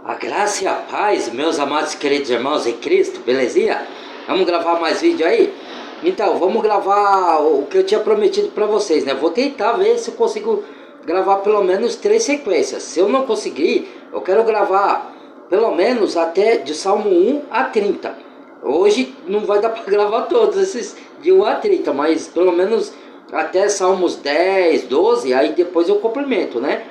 A graça e a paz, meus amados e queridos irmãos em Cristo, belezinha? Vamos gravar mais vídeo aí? Então, vamos gravar o que eu tinha prometido para vocês, né? Vou tentar ver se eu consigo gravar pelo menos 3 sequências. Se eu não conseguir, eu quero gravar pelo menos até de Salmo 1 a 30. Hoje não vai dar para gravar todos esses de 1 a 30, mas pelo menos até Salmos 10, 12, aí depois eu complemento, né?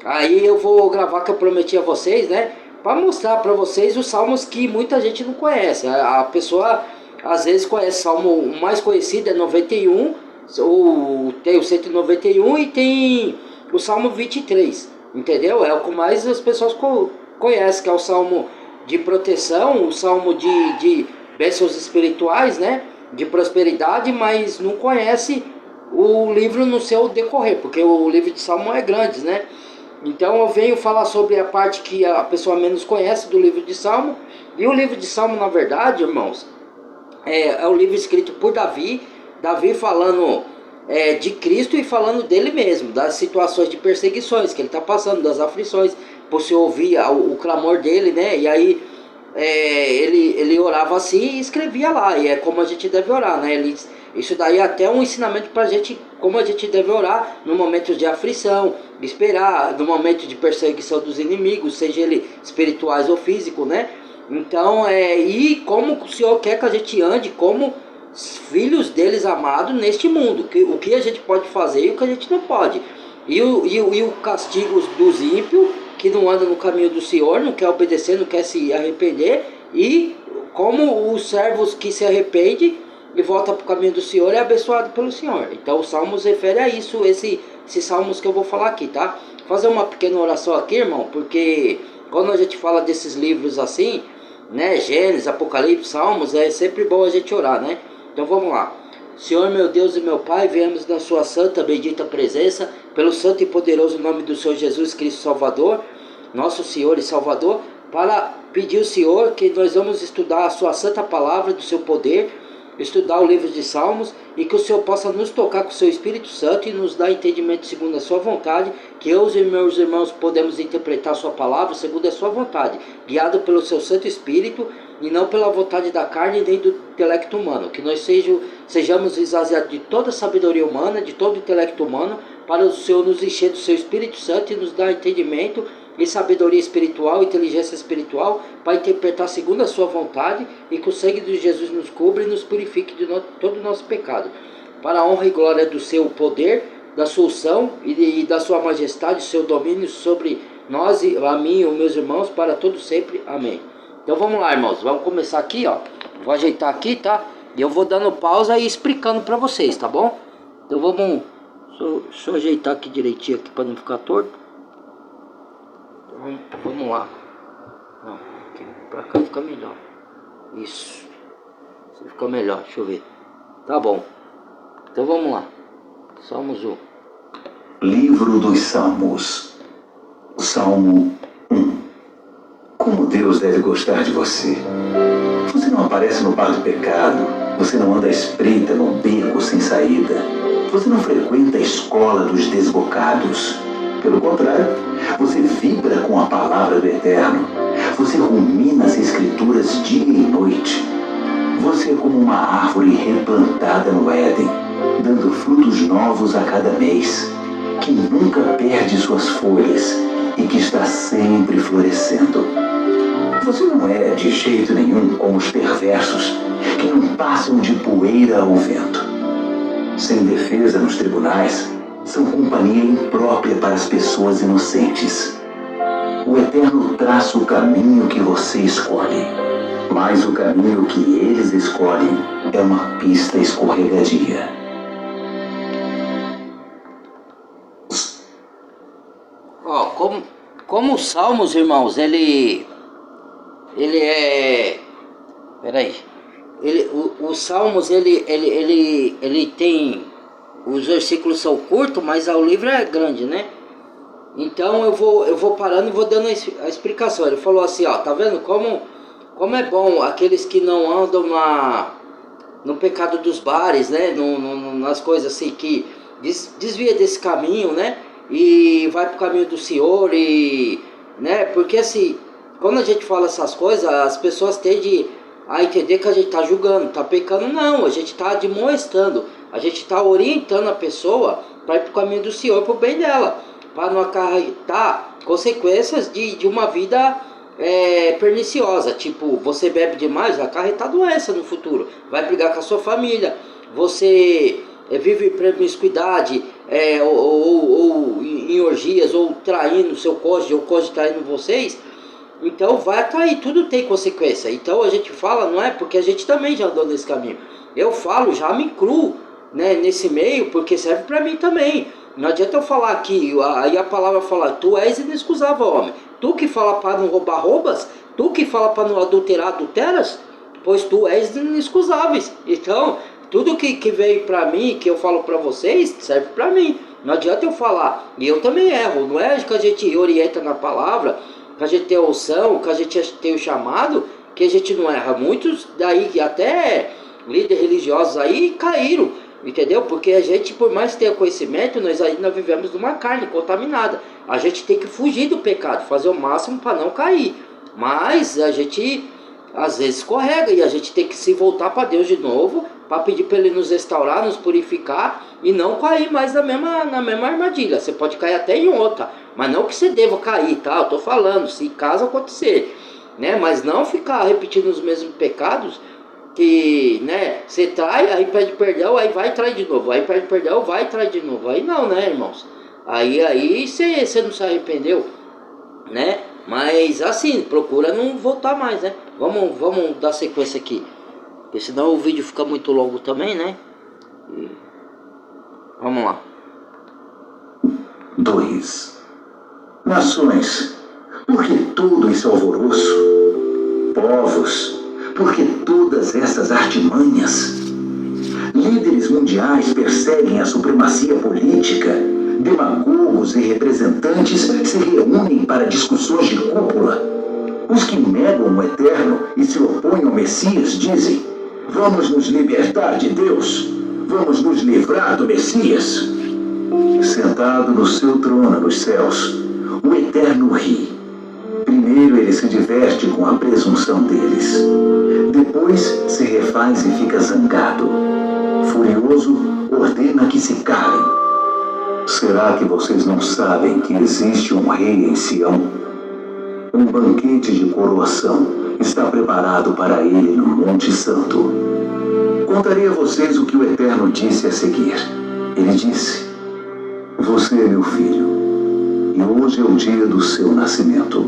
Aí eu vou gravar que eu prometi a vocês, né? Para mostrar para vocês os salmos que muita gente não conhece. A pessoa às vezes conhece o salmo, o mais conhecido é 91, ou tem o 191 e tem o salmo 23, entendeu? É o que mais as pessoas conhecem, que é o salmo de proteção, o salmo de bênçãos espirituais, né? De prosperidade, mas não conhece o livro no seu decorrer, porque o livro de salmo é grande, né? Então eu venho falar sobre a parte que a pessoa menos conhece do livro de Salmo. E o livro de Salmo, na verdade, irmãos, é o livro escrito por Davi. Davi falando de Cristo e falando dele mesmo, das situações de perseguições que ele está passando, das aflições, por se ouvir o clamor dele, né? E aí ele orava assim e escrevia lá. E é como a gente deve orar, né? Isso daí é até um ensinamento pra gente, como a gente deve orar no momento de aflição, esperar no momento de perseguição dos inimigos, seja ele espirituais ou físico, né? Então, e como o Senhor quer que a gente ande como filhos deles amados neste mundo, o que a gente pode fazer e o que a gente não pode. E o castigo dos ímpios, que não andam no caminho do Senhor, não quer obedecer, não quer se arrepender, e como os servos que se arrependem e volta para o caminho do Senhor é abençoado pelo Senhor. Então os salmos refere a isso, esses salmos que eu vou falar aqui, tá? Fazer uma pequena oração aqui, irmão, porque quando a gente fala desses livros assim, né, Gênesis, Apocalipse, Salmos, é sempre bom a gente orar, né? Então vamos lá. Senhor meu Deus e meu Pai, viemos na sua santa, bendita presença, pelo santo e poderoso nome do Senhor Jesus Cristo Salvador, nosso Senhor e Salvador, para pedir ao Senhor que nós vamos estudar a sua santa palavra, do seu poder, estudar o livro de Salmos, e que o Senhor possa nos tocar com o seu Espírito Santo e nos dar entendimento segundo a sua vontade, que eu e meus irmãos podemos interpretar a sua palavra segundo a sua vontade, guiado pelo seu Santo Espírito e não pela vontade da carne nem do intelecto humano, que nós sejamos esvaziados de toda a sabedoria humana, de todo o intelecto humano, para o Senhor nos encher do seu Espírito Santo e nos dar entendimento e sabedoria espiritual, inteligência espiritual, para interpretar segundo a sua vontade, e que o sangue de Jesus nos cubra e nos purifique de todo o nosso pecado, para a honra e glória do seu poder, da sua unção e da sua majestade, seu domínio sobre nós, e a mim e os meus irmãos, para todos sempre. Amém. Então vamos lá, irmãos, vamos começar aqui, ó. Vou ajeitar aqui, tá? E eu vou dando pausa e explicando para vocês, tá bom? Então vamos, deixa eu ajeitar aqui direitinho aqui para não ficar torto. Vamos lá. Não, aqui pra cá fica melhor. Isso. Isso fica melhor, deixa eu ver. Tá bom. Então vamos lá. Salmos 1. Livro dos Salmos. Salmo 1. Como Deus deve gostar de você. Você não aparece no bar do pecado. Você não anda à espreita num beco sem saída. Você não frequenta a escola dos desbocados. Pelo contrário, você vibra com a palavra do Eterno. Você rumina as Escrituras dia e noite. Você é como uma árvore replantada no Éden, dando frutos novos a cada mês, que nunca perde suas folhas e que está sempre florescendo. Você não é de jeito nenhum como os perversos, que não passam de poeira ao vento. Sem defesa nos tribunais, são companhia imprópria para as pessoas inocentes. O Eterno traça o caminho que você escolhe, mas o caminho que eles escolhem é uma pista escorregadia. Ó, como os Salmos, irmãos, ele é... Peraí. Os Salmos, ele tem... Os versículos são curtos, mas o livro é grande, né? Então eu vou parando e vou dando a explicação. Ele falou assim, ó, tá vendo como é bom aqueles que não andam no pecado dos bares, né? Nas coisas assim, que desvia desse caminho, né? E vai pro caminho do Senhor, e, né? Porque assim, quando a gente fala essas coisas, as pessoas tendem a entender que a gente está julgando, está pecando. Não, a gente está demonstrando, a gente está orientando a pessoa para ir para o caminho do Senhor, para o bem dela, para não acarretar consequências de uma vida perniciosa. Tipo, você bebe demais, vai acarretar doença no futuro, vai brigar com a sua família. Você vive em promiscuidade, ou em orgias, ou traindo seu cônjuge, ou o cônjuge traindo vocês. Então vai atrair, tudo tem consequência. Então a gente fala, não é? Porque a gente também já andou nesse caminho. Eu falo, já me incluo, né, nesse meio, porque serve para mim também. Não adianta eu falar aqui, aí a palavra fala, tu és inexcusável, homem. Tu que fala para não roubar, roubas. Tu que fala para não adulterar, adulteras. Pois tu és inexcusáveis. Então, tudo que veio para mim, que eu falo para vocês, serve para mim. Não adianta eu falar. E eu também erro. Não é que a gente orienta na palavra, que a gente tem a unção, que a gente tem o chamado, que a gente não erra. Muitos daí, até líderes religiosos aí, caíram, entendeu? Porque a gente, por mais que tenha conhecimento, nós ainda vivemos numa carne contaminada. A gente tem que fugir do pecado, fazer o máximo para não cair. Mas a gente, às vezes, escorrega e a gente tem que se voltar para Deus de novo, para pedir para Ele nos restaurar, nos purificar e não cair mais na mesma armadilha. Você pode cair até em outra, mas não que você deva cair, tá? Eu tô falando, se caso acontecer, né? Mas não ficar repetindo os mesmos pecados que, né? Você trai, aí pede perdão, aí vai e trai de novo. Aí pede perdão, vai e trai de novo. Aí não, né, irmãos? Aí você não se arrependeu, né? Mas assim, procura não voltar mais, né? Vamos dar sequência aqui, porque senão o vídeo fica muito longo também, né? Vamos lá. 2. Nações, por que todo esse alvoroço? Povos, por que todas essas artimanhas? Líderes mundiais perseguem a supremacia política. Demagogos e representantes se reúnem para discussões de cúpula. Os que negam o eterno e se opõem ao Messias dizem: vamos nos libertar de Deus, vamos nos livrar do Messias. Sentado no seu trono nos céus, o eterno ri. Primeiro ele se diverte com a presunção deles. Depois se refaz e fica zangado. Furioso, ordena que se calem. Será que vocês não sabem que existe um rei em Sião? Um banquete de coroação está preparado para ele no Monte Santo. Contarei a vocês o que o Eterno disse a seguir. Ele disse: você é meu filho, e hoje é o dia do seu nascimento.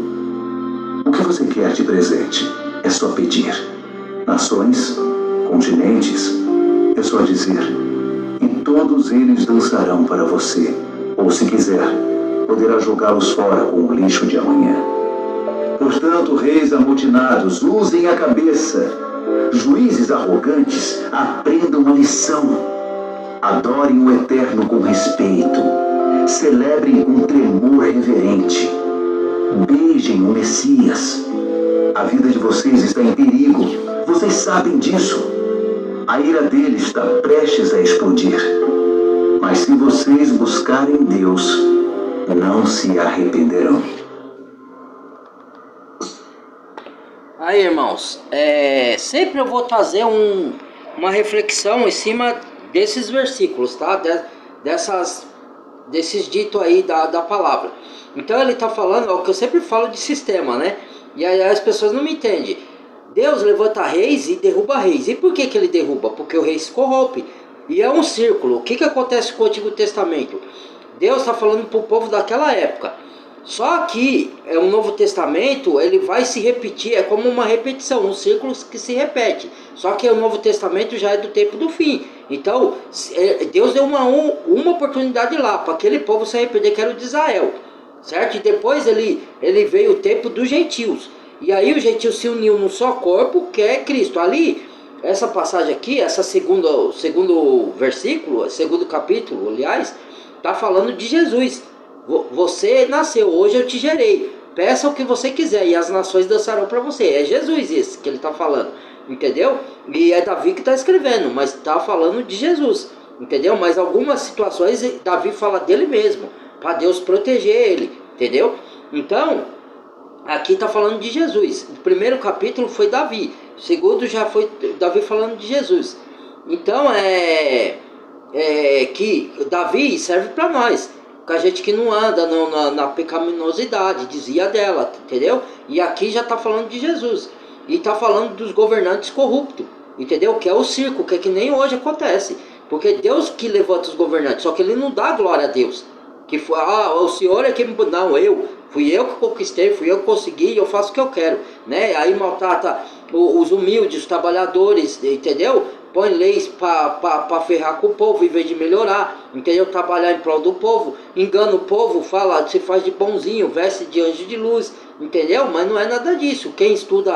O que você quer de presente? É só pedir. Nações, continentes, é só dizer, e todos eles dançarão para você. Ou, se quiser, poderá jogá-los fora com o lixo de amanhã. Portanto, reis amotinados, usem a cabeça. Juízes arrogantes, aprendam a lição. Adorem o Eterno com respeito. Celebrem com tremor reverente. Beijem o Messias. A vida de vocês está em perigo. Vocês sabem disso. A ira dele está prestes a explodir. Mas se vocês buscarem Deus, não se arrependerão. Aí, irmãos, sempre eu vou trazer uma reflexão em cima desses versículos, tá? Desses ditos aí da palavra. Então ele está falando, é o que eu sempre falo de sistema, né? E aí as pessoas não me entendem. Deus levanta reis e derruba reis. E por que ele derruba? Porque o rei se corrompe. E é um círculo. O que acontece com o Antigo Testamento? Deus está falando para o povo daquela época. Só que o Novo Testamento, ele vai se repetir, é como uma repetição, um círculo que se repete. Só que o Novo Testamento já é do tempo do fim. Então, Deus deu uma oportunidade lá, para aquele povo se arrepender, que era o de Israel. Certo? E depois ele veio o tempo dos gentios. E aí os gentios se uniu num só corpo, que é Cristo. Ali, essa passagem aqui, segundo versículo, segundo capítulo, aliás, está falando de Jesus. Você nasceu, hoje eu te gerei. Peça o que você quiser e as nações dançarão para você. É Jesus esse que ele está falando, entendeu? E é Davi que está escrevendo, mas está falando de Jesus, entendeu? Mas algumas situações Davi fala dele mesmo, para Deus proteger ele, entendeu? Então, Aqui está falando de Jesus. O primeiro capítulo foi Davi. O segundo já foi Davi falando de Jesus. Então que Davi serve para nós. Com a gente que não anda na pecaminosidade, dizia dela, entendeu? E aqui já está falando de Jesus. E está falando dos governantes corruptos, entendeu? Que é o circo, que é que nem hoje acontece. Porque Deus que levanta os governantes, só que ele não dá glória a Deus. Que foi, o Senhor é que me... Não, fui eu que conquistei, fui eu que consegui, eu faço o que eu quero, né? Aí maltrata os humildes, os trabalhadores, entendeu? Põe leis para ferrar com o povo em vez de melhorar, entendeu? Trabalhar em prol do povo, engana o povo, fala, se faz de bonzinho, veste de anjo de luz, entendeu? Mas não é nada disso. Quem estuda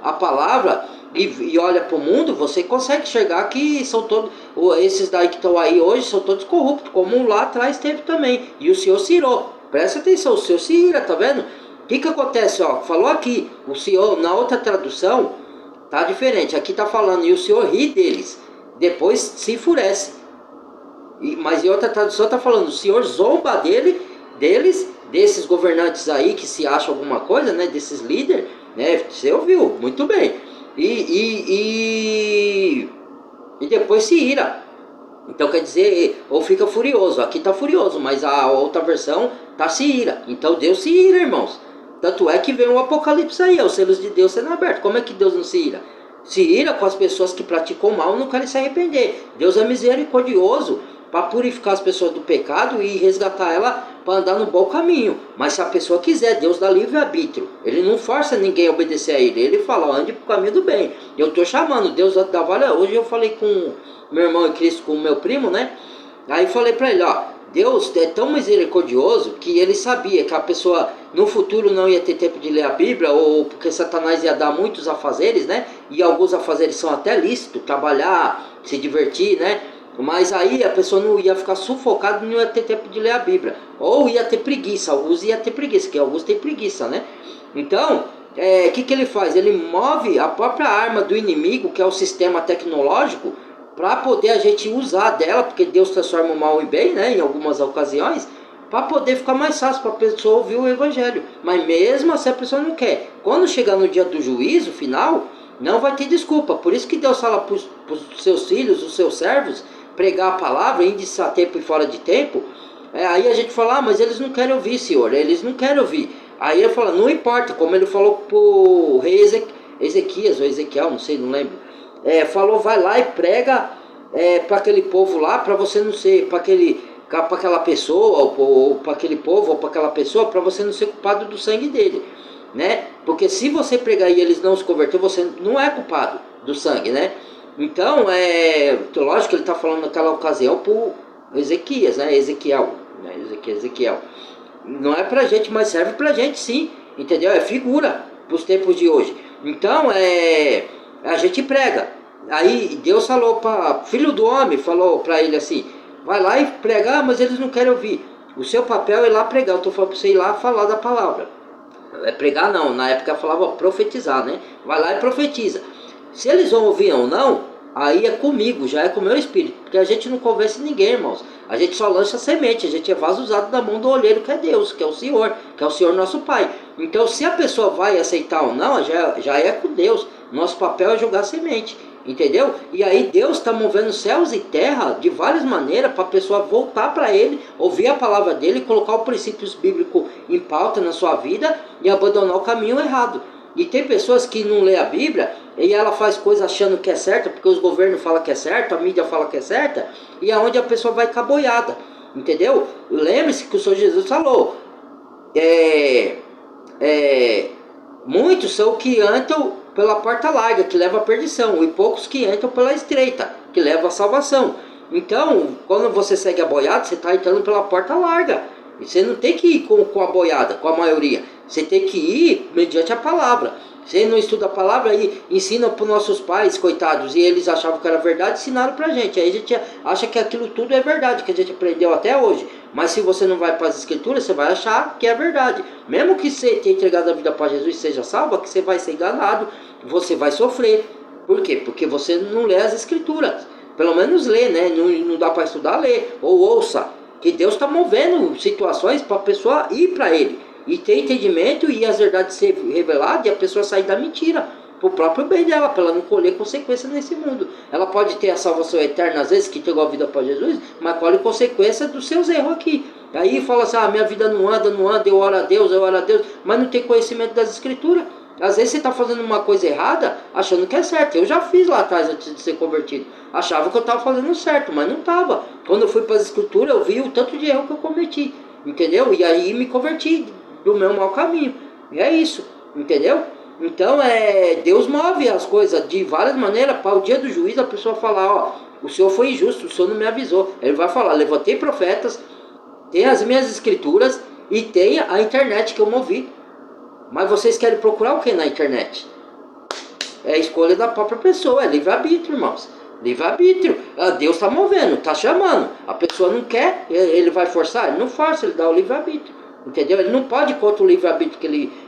a palavra e olha para o mundo, você consegue enxergar que são todos, esses daí que estão aí hoje, são todos corruptos, como lá atrás teve também. E o Senhor se irou. Presta atenção, o Senhor se ira, tá vendo? O que acontece, ó? Falou aqui, o Senhor, na outra tradução, tá diferente. Aqui tá falando, e o Senhor ri deles, depois se enfurece. Mas em outra tradução tá falando, o Senhor zomba deles, desses governantes aí que se acham alguma coisa, né? Desses líderes, né? Você ouviu, muito bem. E depois se ira. Então quer dizer, ou fica furioso. Aqui tá furioso, mas a outra versão tá se ira. Então Deus se ira, irmãos. Tanto é que vem o Apocalipse aí, os selos de Deus sendo abertos. Como é que Deus não se ira? Se ira com as pessoas que praticam mal e não querem se arrepender. Deus é misericordioso para purificar as pessoas do pecado e resgatar ela para andar no bom caminho. Mas se a pessoa quiser, Deus dá livre-arbítrio. Ele não força ninguém a obedecer a ele. Ele fala, ande para o caminho do bem. Eu estou chamando, Deus dá vale. Hoje eu falei com meu irmão em Cristo, com o meu primo, né? Aí falei para ele, ó, Deus é tão misericordioso que ele sabia que a pessoa no futuro não ia ter tempo de ler a Bíblia, ou porque Satanás ia dar muitos afazeres, né? E alguns afazeres são até lícitos, trabalhar, se divertir, né? Mas aí a pessoa não ia ficar sufocada, não ia ter tempo de ler a Bíblia. Ou ia ter preguiça, alguns iam ter preguiça, que alguns têm preguiça, né? Então, o que ele faz? Ele move a própria arma do inimigo, que é o sistema tecnológico, para poder a gente usar dela, porque Deus transforma o mal em bem, né? Em algumas ocasiões, para poder ficar mais fácil para a pessoa ouvir o Evangelho. Mas mesmo assim a pessoa não quer. Quando chegar no dia do juízo final, não vai ter desculpa. Por isso que Deus fala para os seus filhos, os seus servos, pregar a palavra, índice a tempo e fora de tempo. Aí a gente fala, mas eles não querem ouvir, Senhor, eles não querem ouvir. Aí ele fala, não importa, como ele falou para o rei Ezequias, ou Ezequiel, não sei, não lembro. Falou, vai lá e prega para aquele povo lá, para você não ser, para aquela pessoa, ou para aquele povo, ou para aquela pessoa, para você não ser culpado do sangue dele, né? Porque se você pregar e eles não se converter, você não é culpado do sangue, né? Então, lógico que ele está falando naquela ocasião por Ezequias, né? Ezequiel. Não é pra gente, mas serve pra gente sim, entendeu? É figura pros tempos de hoje. Então, a gente prega. Aí Deus falou para filho do homem, falou para ele assim, vai lá e pregar, mas eles não querem ouvir. O seu papel é ir lá pregar. Eu estou falando para você ir lá falar da palavra. Pregar não, na época falava profetizar, né? Vai lá e profetiza. Se eles vão ouvir ou não, aí é comigo, já é com o meu espírito. Porque a gente não convence ninguém, irmãos. A gente só lança semente, a gente é vaso usado da mão do olheiro, que é Deus, que é o Senhor nosso Pai. Então se a pessoa vai aceitar ou não, já é com Deus. Nosso papel é jogar semente, entendeu? E aí Deus está movendo céus e terra de várias maneiras para a pessoa voltar para Ele, ouvir a palavra dEle, colocar os princípios bíblicos em pauta na sua vida e abandonar o caminho errado. E tem pessoas que não lê a Bíblia e ela faz coisa achando que é certa, porque os governos falam que é certo, a mídia fala que é certa, e é onde a pessoa vai caboiada, entendeu? Lembre-se que o Senhor Jesus falou, muitos são que entram pela porta larga, que leva à perdição, e poucos que entram pela estreita, que leva à salvação. Então, quando você segue a boiada, você está entrando pela porta larga. E você não tem que ir com a boiada, com a maioria. Você tem que ir mediante a palavra. Você não estuda a palavra e ensina para os nossos pais, coitados, e eles achavam que era verdade, ensinaram para a gente. Aí a gente acha que aquilo tudo é verdade, que a gente aprendeu até hoje. Mas se você não vai para as escrituras, você vai achar que é verdade. Mesmo que você tenha entregado a vida para Jesus e seja salvo, que você vai ser enganado, você vai sofrer. Por quê? Porque você não lê as escrituras. Pelo menos lê, né? Não dá para estudar, lê. Ou ouça. Que Deus está movendo situações para a pessoa ir para Ele. e ter entendimento e as verdades ser reveladas e a pessoa sair da mentira, pro próprio bem dela, para ela não colher consequência nesse mundo. Ela pode ter a salvação eterna, às vezes, que entregou a vida para Jesus, mas colhe consequência dos seus erros aqui. Aí fala assim, minha vida não anda, eu oro a Deus, mas não tem conhecimento das Escrituras. Às vezes você está fazendo uma coisa errada, achando que é certo. Eu já fiz lá atrás, antes de ser convertido. Achava que eu estava fazendo certo, mas não estava. Quando eu fui para as Escrituras, eu vi o tanto de erro que eu cometi, entendeu? E aí me converti do meu mau caminho. E é isso, entendeu? Então, Deus move as coisas de várias maneiras. Para o dia do juízo, a pessoa falar, o Senhor foi injusto, o Senhor não me avisou. Ele vai falar, levantei profetas, tem as minhas escrituras e tem a internet que eu movi. Mas vocês querem procurar o que na internet? É a escolha da própria pessoa, é livre-arbítrio, irmãos. Livre-arbítrio. Deus está movendo, está chamando. A pessoa não quer, ele vai forçar? Ele não força, ele dá o livre-arbítrio. Entendeu? Ele não pode ir contra o livre-arbítrio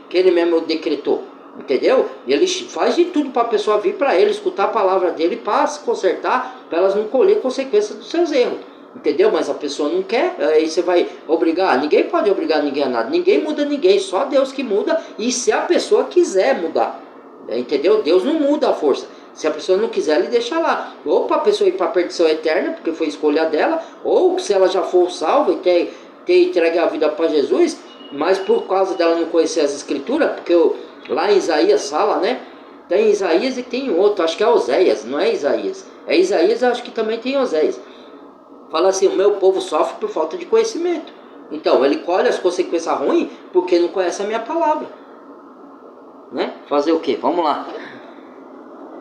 que ele mesmo decretou. Entendeu? Ele faz de tudo para a pessoa vir para ele, escutar a palavra dele, para se consertar, para elas não colher consequências dos seus erros. Entendeu? Mas a pessoa não quer, aí você vai obrigar. Ninguém pode obrigar ninguém a nada. Ninguém muda ninguém, só Deus que muda. E se a pessoa quiser mudar, entendeu? Deus não muda a força. Se a pessoa não quiser, ele deixa lá. Ou para a pessoa ir para a perdição eterna, porque foi escolha dela, ou se ela já for salva e ter entregue a vida para Jesus, mas por causa dela não conhecer as Escrituras, porque lá em Isaías fala, né? Tem Isaías e tem outro, acho que é Oséias, não é Isaías. É Isaías, acho que também tem Oséias. Fala assim, o meu povo sofre por falta de conhecimento. Então, ele colhe as consequências ruins porque não conhece a minha palavra. Né? Fazer o quê? Vamos lá.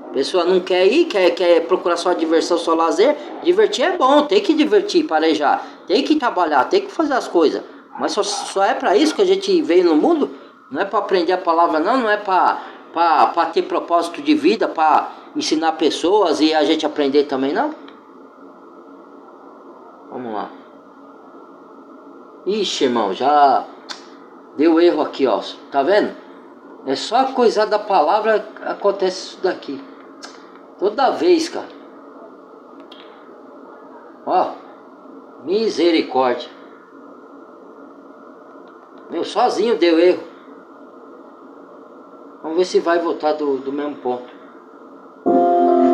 A pessoa não quer ir, quer procurar só diversão, só lazer. Divertir é bom, tem que divertir, parejar. Tem que trabalhar, tem que fazer as coisas. Mas só é para isso que a gente veio no mundo? Não é para aprender a palavra, não é para ter propósito de vida, para ensinar pessoas e a gente aprender também, não? Vamos lá. Ixi, irmão, já deu erro aqui, ó. Tá vendo? É só a coisa da palavra acontece isso daqui. Toda vez, cara. Ó. Misericórdia. Meu, sozinho deu erro. Vamos ver se vai voltar do mesmo ponto.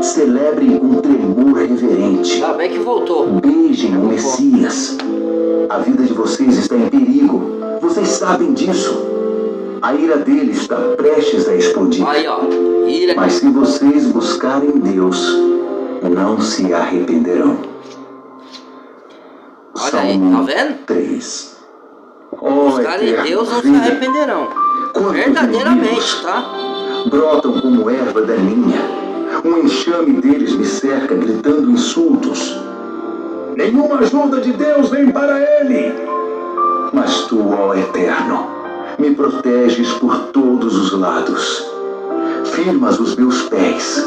Celebrem com tremor reverente. Tá bem que voltou. Beijem o Messias. A vida de vocês está em perigo. Vocês sabem disso. A ira dele está prestes a explodir. Aí, ó. Ira. Mas se vocês buscarem Deus, não se arrependerão. Olha aí, tá vendo? 3. Buscarem Deus, não se arrependerão. Verdadeiramente, tá? Brotam como erva daninha. Um enxame deles me cerca, gritando insultos. Nenhuma ajuda de Deus vem para ele. Mas tu, ó Eterno, me proteges por todos os lados. Firmas os meus pés.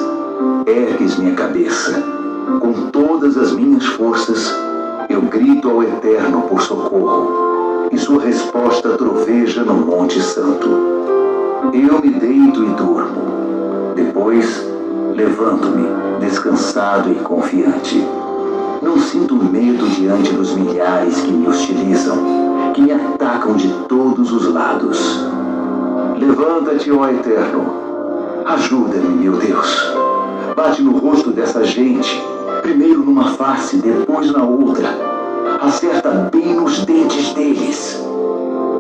Ergues minha cabeça. Com todas as minhas forças, eu grito ao Eterno por socorro. E sua resposta troveja no Monte Santo. Eu me deito e durmo. Depois, levanto-me, descansado e confiante. Não sinto medo diante dos milhares que me hostilizam, que me atacam de todos os lados. Levanta-te, ó Eterno. Ajuda-me, meu Deus. Bate no rosto dessa gente, primeiro numa face, depois na outra. Acerta bem nos dentes deles.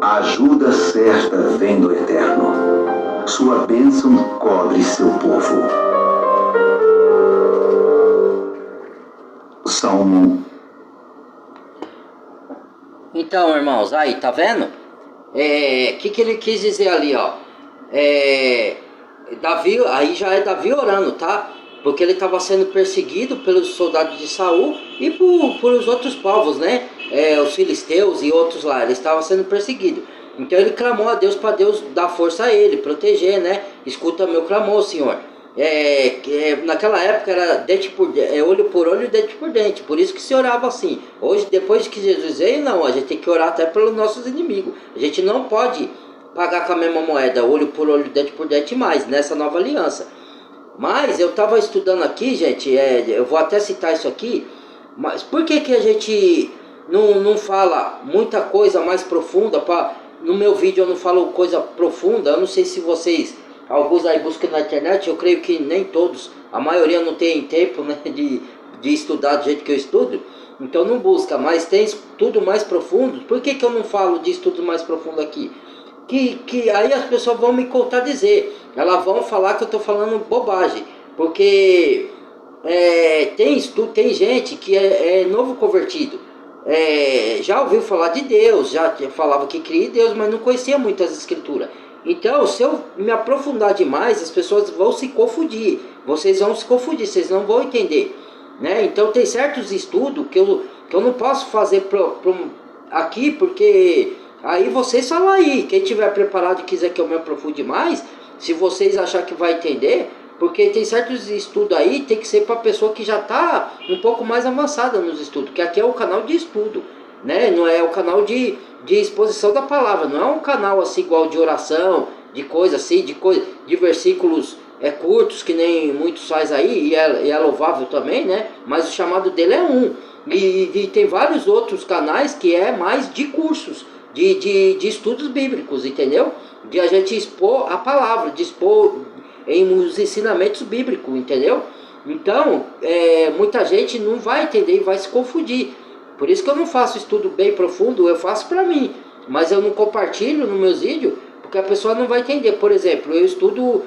A ajuda certa vem do Eterno. Sua bênção cobre seu povo. Salmo. Então, irmãos, aí, tá vendo? Que ele quis dizer ali, ó? Davi, aí já é Davi orando, tá? Porque ele estava sendo perseguido pelos soldados de Saul e por os outros povos, né? Os filisteus e outros lá, ele estava sendo perseguido. Então ele clamou a Deus para Deus dar força a ele, proteger, né? Escuta meu clamor, Senhor. Naquela época era olho por olho, dente por dente. Por isso que se orava assim. Hoje, depois que Jesus veio, não. A gente tem que orar até pelos nossos inimigos. A gente não pode pagar com a mesma moeda, olho por olho, dente por dente mais, nessa nova aliança. Mas eu estava estudando aqui, gente, eu vou até citar isso aqui. Mas por que a gente não fala muita coisa mais profunda para no meu vídeo eu não falo coisa profunda. Eu não sei se vocês, alguns aí buscam na internet, eu creio que nem todos, a maioria não tem tempo, né, de estudar do jeito que eu estudo, então não busca, mas tem estudo mais profundo. Por que eu não falo de estudo mais profundo aqui? Que aí as pessoas vão me contradizer, elas vão falar que eu estou falando bobagem, porque tem gente que é novo convertido, já ouviu falar de Deus, já falava que cria em Deus, mas não conhecia muitas escrituras. Então, se eu me aprofundar demais, as pessoas vão se confundir, vocês vão se confundir, vocês não vão entender, né? Então tem certos estudos que eu não posso fazer aqui, porque aí vocês falam aí, quem tiver preparado e quiser que eu me aprofunde mais, se vocês achar que vai entender, porque tem certos estudos aí, tem que ser para pessoa que já está um pouco mais avançada nos estudos, que aqui é o canal de estudo, né? Não é o canal de exposição da palavra, não é um canal assim igual de oração, de coisa assim, de versículos curtos, que nem muitos faz aí, e é louvável também, né? Mas o chamado dele é um. E tem vários outros canais que é mais de cursos, de estudos bíblicos, entendeu? De a gente expor a palavra, de expor em os ensinamentos bíblicos, entendeu? Então, muita gente não vai entender e vai se confundir. Por isso que eu não faço estudo bem profundo, eu faço para mim, mas eu não compartilho nos meus vídeos, porque a pessoa não vai entender. Por exemplo, eu estudo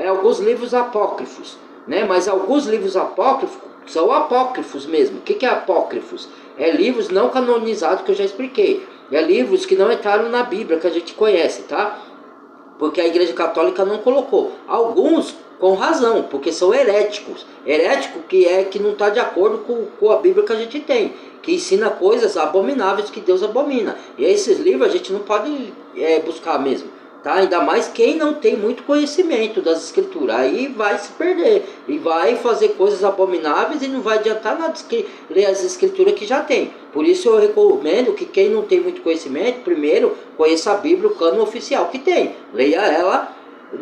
alguns livros apócrifos, né? Mas alguns livros apócrifos são apócrifos mesmo. O que é apócrifos? É livros não canonizados, que eu já expliquei. É livros que não entraram na Bíblia, que a gente conhece, tá? Porque a Igreja Católica não colocou. Alguns com razão, porque são heréticos. Herético que não está de acordo com a Bíblia que a gente tem, que ensina coisas abomináveis que Deus abomina. E esses livros a gente não pode buscar mesmo, tá? Ainda mais quem não tem muito conhecimento das escrituras. Aí vai se perder e vai fazer coisas abomináveis e não vai adiantar nada ler as escrituras que já tem. Por isso eu recomendo que quem não tem muito conhecimento, primeiro conheça a Bíblia, o cano oficial que tem. Leia ela,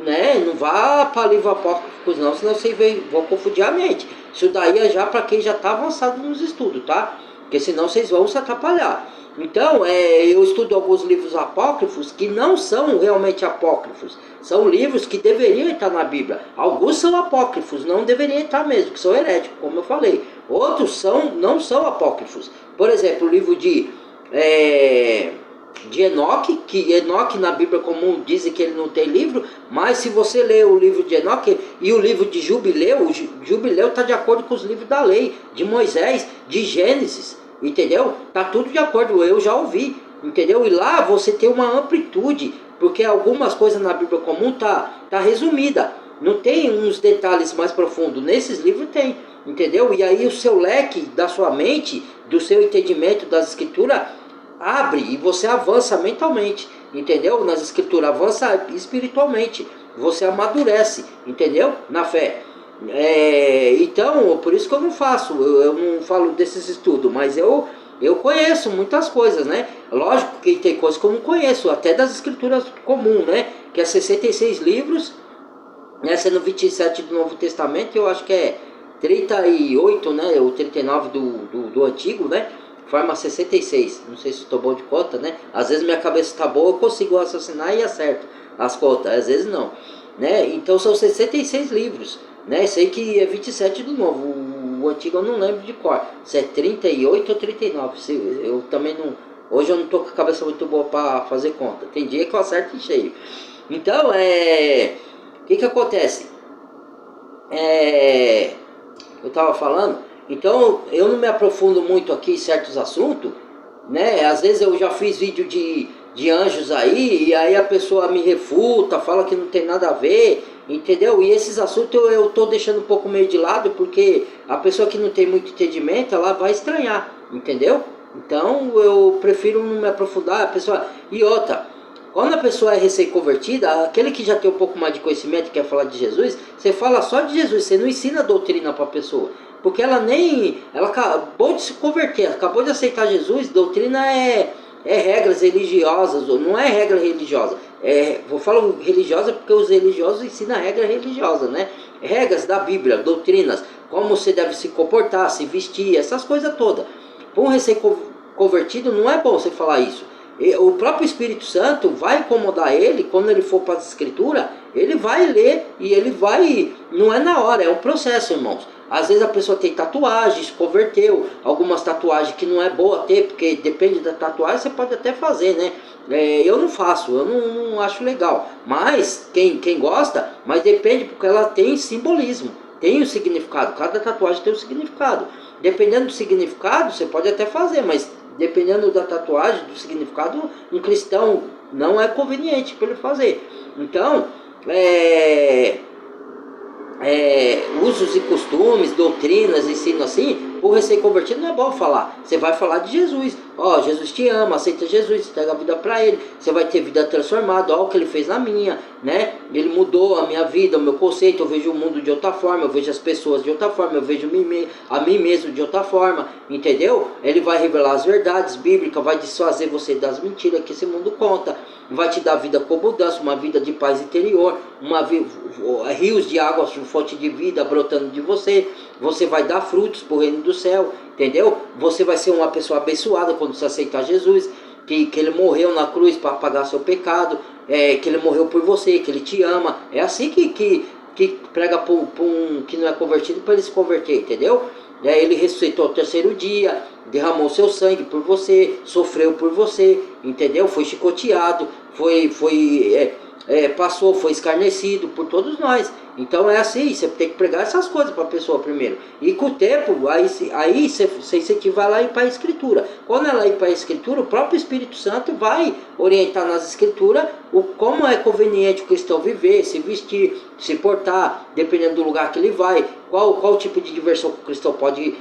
né? Não vá para livro apócrifos não, senão vocês vão confundir a mente. Isso daí é já para quem já está avançado nos estudos, tá? Porque senão vocês vão se atrapalhar. Então, eu estudo alguns livros apócrifos que não são realmente apócrifos. São livros que deveriam estar na Bíblia. Alguns são apócrifos, não deveriam estar mesmo, que são heréticos, como eu falei. Outros não são apócrifos. Por exemplo, o livro de Enoque, que Enoque na Bíblia comum dizem que ele não tem livro, mas se você ler o livro de Enoque e o livro de Jubileu, o Jubileu está de acordo com os livros da lei, de Moisés, de Gênesis, entendeu? Tá tudo de acordo, eu já ouvi, entendeu? E lá você tem uma amplitude, porque algumas coisas na Bíblia comum tá resumida, não tem uns detalhes mais profundos, nesses livros tem, entendeu? E aí o seu leque da sua mente, do seu entendimento das escrituras, abre e você avança mentalmente, entendeu? Nas escrituras, avança espiritualmente, você amadurece, entendeu? Na fé. Então, por isso que eu não faço, eu não falo desses estudos, mas eu conheço muitas coisas, né? Lógico que tem coisas que eu não conheço, até das escrituras comuns, né? Que é 66 livros, né? Sendo 27 do Novo Testamento, eu acho que é 38, né? Ou 39 do Antigo, né? Forma 66, não sei se estou bom de conta, né? Às vezes minha cabeça está boa, eu consigo raciocinar e acerto as contas, às vezes não, né? Então são 66 livros, né? Sei que é 27 do Novo, o Antigo eu não lembro de cor, se é 38 ou 39, eu também não... Hoje eu não estou com a cabeça muito boa para fazer conta, tem dia que eu acerto em cheio. Então, o que acontece? Eu estava falando... Então, eu não me aprofundo muito aqui em certos assuntos, né? Às vezes eu já fiz vídeo de anjos aí, e aí a pessoa me refuta, fala que não tem nada a ver, entendeu? E esses assuntos eu tô deixando um pouco meio de lado, porque a pessoa que não tem muito entendimento, ela vai estranhar, entendeu? Então, eu prefiro não me aprofundar, a pessoa... E outra, quando a pessoa é recém-convertida, aquele que já tem um pouco mais de conhecimento e quer falar de Jesus, você fala só de Jesus, você não ensina doutrina para a pessoa. Porque ela acabou de se converter, acabou de aceitar Jesus. Doutrina é regras religiosas, ou não é regra religiosa. Vou falar religiosa porque os religiosos ensinam regra religiosa, né? Regras da Bíblia, doutrinas, como você deve se comportar, se vestir, essas coisas todas. Para um recém-convertido não é bom você falar isso. o próprio Espírito Santo vai incomodar ele, quando ele for para a Escritura, ele vai ler e ele vai... Não é na hora, é um processo, irmãos. Às vezes a pessoa tem tatuagem, se converteu, algumas tatuagens que não é boa ter, porque depende da tatuagem, você pode até fazer, né? Eu não faço, eu não acho legal. Mas, quem gosta, mas depende, porque ela tem simbolismo, tem um significado, cada tatuagem tem um significado. Dependendo do significado, você pode até fazer, mas dependendo da tatuagem, do significado, um cristão não é conveniente para ele fazer. Então, usos e costumes, doutrinas, ensino assim, o recém-convertido não é bom falar. Você vai falar de Jesus. Ó, Jesus te ama, aceita Jesus, entrega a vida para ele. Você vai ter vida transformada. Ó, o que ele fez na minha, né? Ele mudou a minha vida, o meu conceito. Eu vejo o mundo de outra forma, eu vejo as pessoas de outra forma, eu vejo a mim mesmo de outra forma, entendeu? Ele vai revelar as verdades bíblicas, vai desfazer você das mentiras que esse mundo conta, vai te dar vida com abundância, uma vida de paz interior, rios de água, fonte de vida brotando de você. Você vai dar frutos para o reino do céu, entendeu? Você vai ser uma pessoa abençoada quando você aceitar Jesus, que ele morreu na cruz para pagar seu pecado, que ele morreu por você, que ele te ama. É assim que prega para um que não é convertido, para ele se converter, entendeu? Ele ressuscitou ao terceiro dia, derramou seu sangue por você, sofreu por você, entendeu? Foi chicoteado, passou, foi escarnecido por todos nós. Então é assim, você tem que pregar essas coisas para a pessoa primeiro. E com o tempo, aí você incentiva ela a ir para a Escritura. Quando ela ir para a Escritura, o próprio Espírito Santo vai orientar nas Escrituras como é conveniente o cristão viver, se vestir, se portar, dependendo do lugar que ele vai, qual tipo de diversão que o cristão pode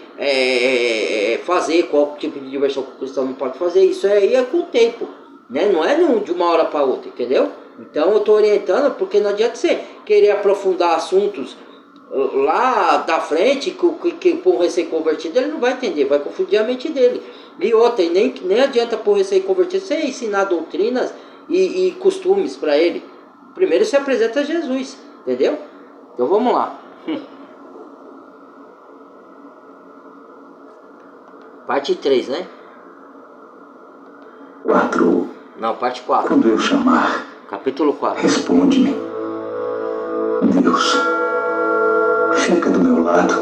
fazer, qual tipo de diversão que o cristão não pode fazer. Isso aí é com o tempo, né? Não é de uma hora para outra, entendeu? Então eu estou orientando, porque não adianta você querer aprofundar assuntos lá da frente, que para um recém-convertido ele não vai entender, vai confundir a mente dele. E outra, nem adianta para o recém-convertido você ensinar doutrinas e costumes para ele. Primeiro você apresenta Jesus, entendeu? Então vamos lá. Parte 3, né? 4. Não, parte 4. Quando eu chamar, capítulo 4. responde-me. Deus, fica do meu lado.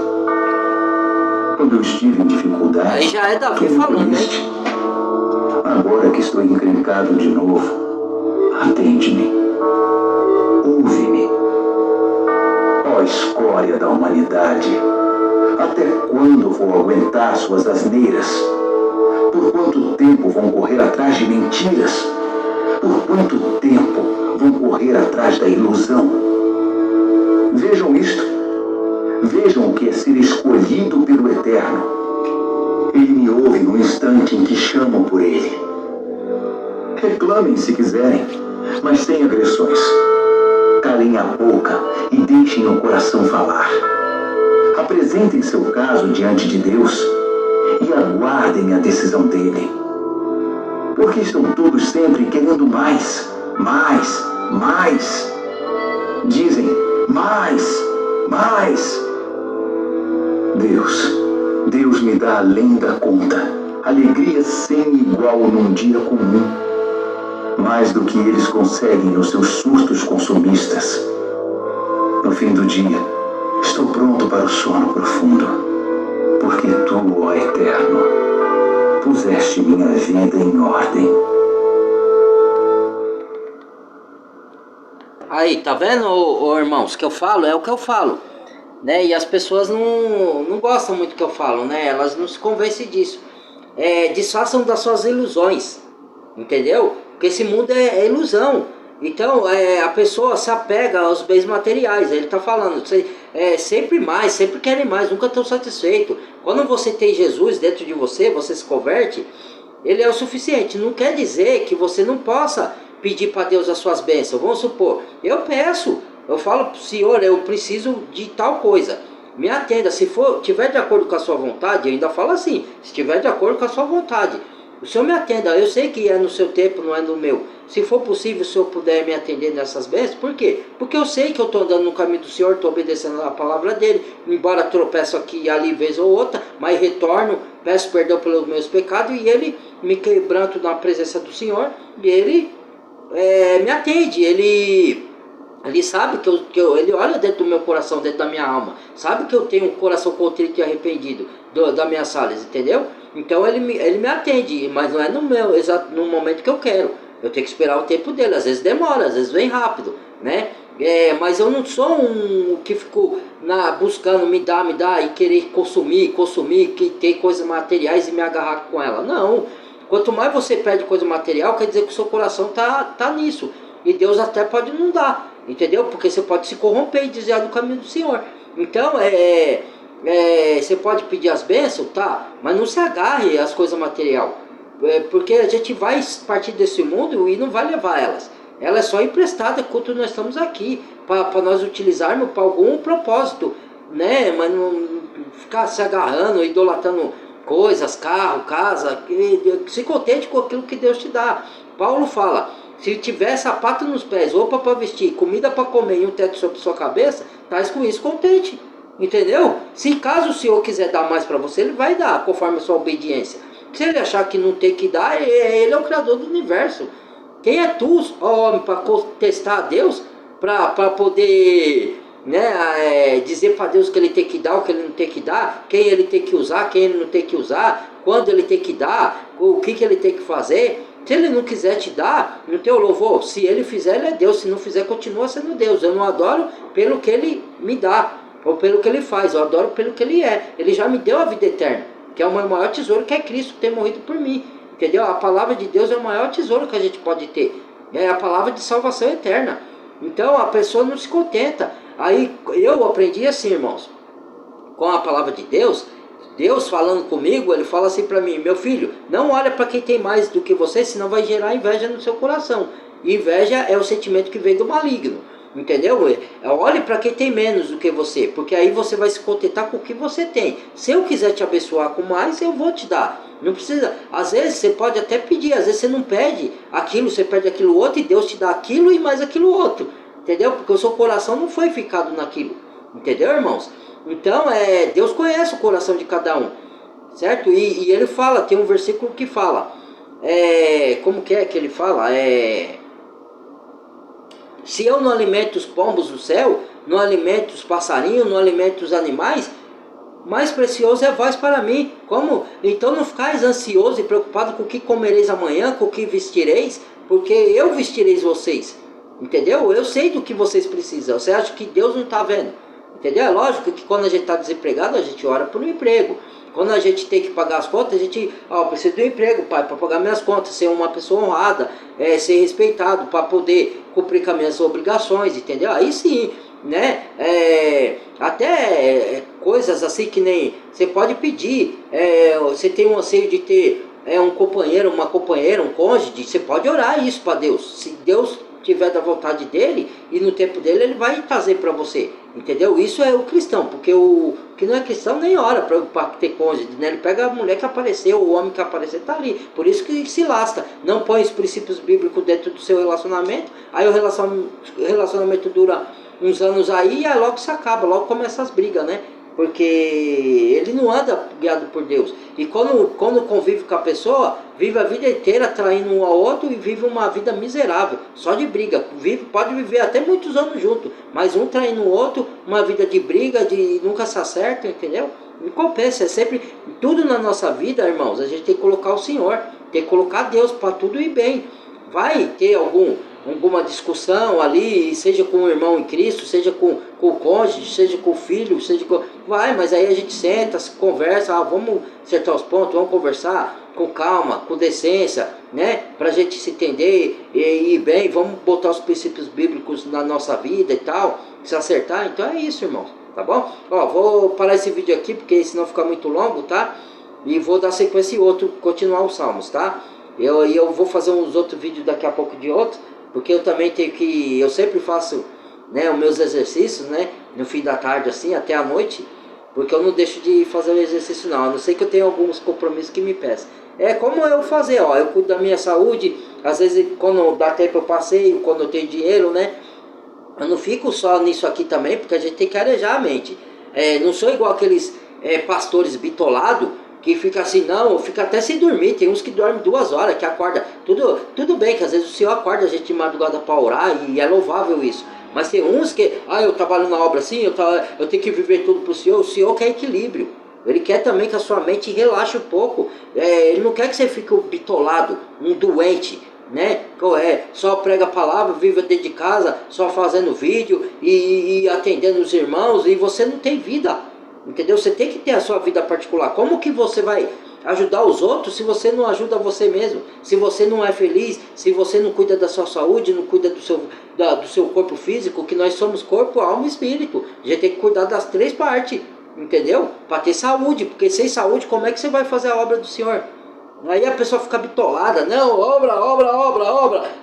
Quando eu estive em dificuldade, aí já é Davi tu me falando, né? acolheste. Agora que estou encrencado de novo, atende-me. Ouve-me. Ó escória da humanidade, até quando vou aguentar suas asneiras? Por quanto tempo vão correr atrás de mentiras? Por quanto tempo vão correr atrás da ilusão? Vejam isto. Vejam o que é ser escolhido pelo Eterno. Ele me ouve no instante em que chamo por Ele. Reclamem se quiserem, mas sem agressões. Calem a boca e deixem o coração falar. Apresentem seu caso diante de Deus e aguardem a decisão dele. Porque estão todos sempre querendo mais, mais, mais. Dizem, mais, mais. Deus me dá além da conta, alegria sem igual num dia comum. Mais do que eles conseguem nos seus surtos consumistas. No fim do dia, estou pronto para o sono profundo, porque tu, ó Eterno, puseste minha vida em ordem. Aí, tá vendo, irmãos, que eu falo? É o que eu falo, né? E as pessoas não gostam muito do que eu falo, né? Elas não se convencem disso. Desfaçam das suas ilusões, entendeu? Porque esse mundo é ilusão. Então, a pessoa se apega aos bens materiais. Ele está falando, sempre mais, sempre querem mais, nunca estão satisfeitos. Quando você tem Jesus dentro de você, você se converte, ele é o suficiente. Não quer dizer que você não possa pedir para Deus as suas bênçãos. Vamos supor, eu peço, eu falo, Senhor, eu preciso de tal coisa. Me atenda, se tiver de acordo com a sua vontade, eu ainda falo assim, se tiver de acordo com a sua vontade, O Senhor me atenda, eu sei que é no seu tempo, não é no meu. Se for possível, o Senhor puder me atender nessas bênçãos, por quê? Porque eu sei que eu estou andando no caminho do Senhor, estou obedecendo a palavra dele, embora tropeço aqui e ali vez ou outra, mas retorno, peço perdão pelos meus pecados, e ele me quebranto na presença do Senhor, e ele me atende, ele sabe ele olha dentro do meu coração, dentro da minha alma, sabe que eu tenho um coração contrito e arrependido das minhas falhas, entendeu? Então ele me atende, mas não é no momento que eu quero. Eu tenho que esperar o tempo dele, às vezes demora, às vezes vem rápido, né? Mas eu não sou um que fico buscando me dar e querer consumir, que ter coisas materiais e me agarrar com ela. Não. Quanto mais você pede coisa material, quer dizer que o seu coração tá nisso. E Deus até pode não dar, entendeu? Porque você pode se corromper e desviar do caminho do Senhor. Então, você pode pedir as bênçãos, tá? Mas não se agarre às coisas materiais. Porque a gente vai partir desse mundo e não vai levar elas. Ela é só emprestada enquanto nós estamos aqui, para nós utilizarmos para algum propósito, né? Mas não ficar se agarrando, idolatrando coisas, carro, casa. Se contente com aquilo que Deus te dá. Paulo fala: se tiver sapato nos pés, roupa para vestir, comida para comer e um teto sobre sua cabeça, estás com isso contente. Entendeu? Se caso o Senhor quiser dar mais para você, ele vai dar, conforme a sua obediência. Se ele achar que não tem que dar, ele é o Criador do universo. Quem é tu, ó homem, para contestar a Deus? Para poder, né, dizer para Deus que ele tem que dar, o que ele não tem que dar, quem ele tem que usar, quem ele não tem que usar, quando ele tem que dar, o que ele tem que fazer. Se ele não quiser te dar, no teu louvor, se ele fizer, ele é Deus. Se não fizer, continua sendo Deus. Eu não adoro pelo que ele me dá, ou pelo que ele faz. Eu adoro pelo que ele é. Ele já me deu a vida eterna, que é o meu maior tesouro, que é Cristo ter morrido por mim. Entendeu? A palavra de Deus é o maior tesouro que a gente pode ter. É a palavra de salvação eterna. Então a pessoa não se contenta. Aí eu aprendi assim, irmãos, com a palavra de Deus. Deus falando comigo, ele fala assim para mim: meu filho, não olha para quem tem mais do que você, senão vai gerar inveja no seu coração. E inveja é o sentimento que vem do maligno. Entendeu? Olhe para quem tem menos do que você, porque aí você vai se contentar com o que você tem. Se eu quiser te abençoar com mais, eu vou te dar. Não precisa. Às vezes você pode até pedir, às vezes você não pede aquilo, você pede aquilo outro e Deus te dá aquilo e mais aquilo outro. Entendeu? Porque o seu coração não foi ficado naquilo. Entendeu, irmãos? Então, Deus conhece o coração de cada um. Certo? E ele fala, tem um versículo que fala, como que ele fala? Se eu não alimento os pombos do céu, não alimento os passarinhos, não alimento os animais, mais precioso é vós para mim. Como? Então não ficais ansioso e preocupado com o que comereis amanhã, com o que vestireis, porque eu vestireis vocês. Entendeu? Eu sei do que vocês precisam. Você acha que Deus não está vendo? Entendeu? É lógico que quando a gente está desempregado, a gente ora por um emprego. Quando a gente tem que pagar as contas, a gente, preciso de um emprego, pai, para pagar minhas contas, ser uma pessoa honrada, ser respeitado, para poder cumprir com as minhas obrigações, entendeu? Aí sim, né? Até coisas assim que nem você pode pedir, você tem um anseio de ter um companheiro, uma companheira, um cônjuge, você pode orar isso para Deus. Se Deus tiver da vontade dele e no tempo dele, ele vai trazer para você, entendeu? Isso é o cristão, porque o que não é cristão nem ora para ter cônjuge, né? Ele pega a mulher que apareceu, o homem que apareceu, tá ali, por isso que se lasca, não põe os princípios bíblicos dentro do seu relacionamento, aí o relacionamento dura uns anos aí, e aí logo se acaba, logo começa as brigas, né? Porque ele não anda guiado por Deus. E quando convive com a pessoa, vive a vida inteira traindo um ao outro e vive uma vida miserável, só de briga. Pode viver até muitos anos junto, mas um traindo o outro, uma vida de briga, de nunca se acerta, entendeu? Não compensa, é sempre, tudo na nossa vida, irmãos, a gente tem que colocar o Senhor, tem que colocar Deus para tudo ir bem. Vai ter alguma discussão ali, seja com o irmão em Cristo, seja com o cônjuge, seja com o filho, vai, mas aí a gente senta, se conversa, vamos acertar os pontos, vamos conversar com calma, com decência, né, pra gente se entender e ir bem, vamos botar os princípios bíblicos na nossa vida e tal, se acertar. Então é isso, irmãos, tá bom? Vou parar esse vídeo aqui, porque senão fica muito longo, tá? E vou dar sequência em outro, continuar os salmos, tá? Eu vou fazer uns outros vídeos daqui a pouco de outros, porque eu também tenho que, eu sempre faço, né, os meus exercícios, né, no fim da tarde assim, até a noite, porque eu não deixo de fazer o exercício não, a não ser que eu tenha alguns compromissos que me peçam. É como eu fazer, ó, eu cuido da minha saúde, às vezes quando dá tempo eu passeio, quando eu tenho dinheiro, né? Eu não fico só nisso aqui também, porque a gente tem que arejar a mente. Não sou igual aqueles pastores bitolados, que fica assim, não, fica até sem dormir. Tem uns que dormem 2 horas, que acorda. Tudo bem que às vezes o Senhor acorda a gente de madrugada para orar, e é louvável isso. Mas tem uns que, eu trabalho na obra assim, eu tenho que viver tudo pro Senhor. O Senhor quer equilíbrio. Ele quer também que a sua mente relaxe um pouco. Ele não quer que você fique bitolado, um doente, né? Só prega a palavra, vive dentro de casa, só fazendo vídeo e atendendo os irmãos, e você não tem vida, entendeu? Você tem que ter a sua vida particular. Como que você vai ajudar os outros se você não ajuda você mesmo? Se você não é feliz, se você não cuida da sua saúde, não cuida do seu corpo físico, que nós somos corpo, alma e espírito. A gente tem que cuidar das 3 partes, entendeu? Para ter saúde, porque sem saúde como é que você vai fazer a obra do Senhor? Aí a pessoa fica bitolada, não, obra,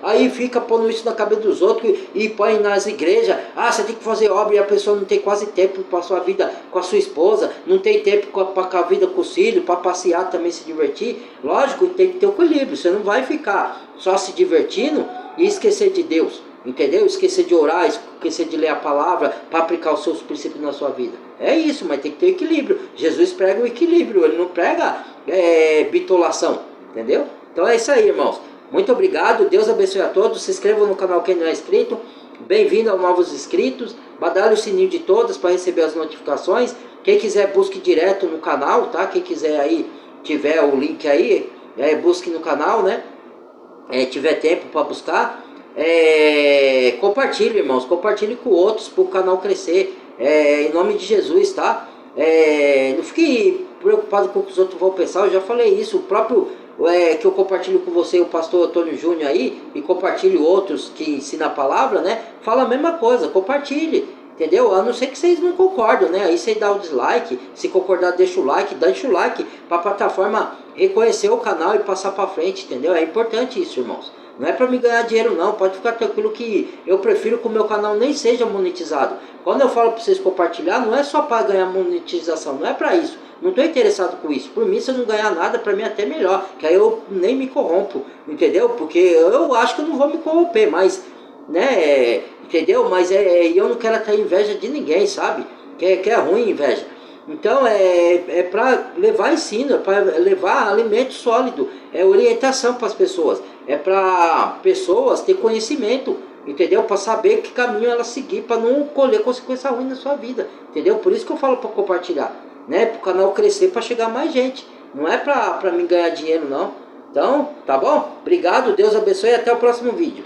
aí fica pondo isso na cabeça dos outros e põe nas igrejas, você tem que fazer obra, e a pessoa não tem quase tempo para a sua vida com a sua esposa, não tem tempo para a vida com os filhos, para passear também, se divertir. Lógico, tem que ter o equilíbrio, você não vai ficar só se divertindo e esquecer de Deus, entendeu? Esquecer de orar, esquecer de ler a palavra para aplicar os seus princípios na sua vida. É isso, mas tem que ter equilíbrio. Jesus prega o equilíbrio, ele não prega bitolação, entendeu? Então é isso aí, irmãos. Muito obrigado, Deus abençoe a todos. Se inscrevam no canal quem não é inscrito. Bem-vindo aos novos inscritos. Badalhe o sininho de todas para receber as notificações. Quem quiser, busque direto no canal, tá? Quem quiser aí, tiver o link aí, busque no canal, né? Tiver tempo para buscar. Compartilhe, irmãos, compartilhe com outros para o canal crescer, em nome de Jesus, tá? Não fique preocupado com o que os outros vão pensar. Eu já falei isso, o próprio que eu compartilho com você, o pastor Antônio Júnior aí, e compartilho outros que ensinam a palavra, né? Fala a mesma coisa, compartilhe, entendeu? A não ser que vocês não concordam, né? Aí você dá o dislike, se concordar deixa o like para a plataforma reconhecer o canal e passar para frente, entendeu? É importante isso, irmãos. Não é para me ganhar dinheiro não, pode ficar tranquilo que eu prefiro que o meu canal nem seja monetizado. Quando eu falo para vocês compartilhar, não é só para ganhar monetização, não é para isso. Não estou interessado com isso. Por mim, se eu não ganhar nada, para mim é até melhor, que aí eu nem me corrompo, entendeu? Porque eu acho que eu não vou me corromper, mas, né, entendeu? Mas eu não quero ter inveja de ninguém, sabe? Que é ruim inveja. Então é para levar ensino, é para levar alimento sólido, é orientação para as pessoas, é para pessoas ter conhecimento, entendeu? Para saber que caminho ela seguir, para não colher consequência ruim na sua vida, entendeu? Por isso que eu falo para compartilhar, né? Para o canal crescer, para chegar mais gente, não é para mim ganhar dinheiro não. Então, tá bom? Obrigado, Deus abençoe e até o próximo vídeo.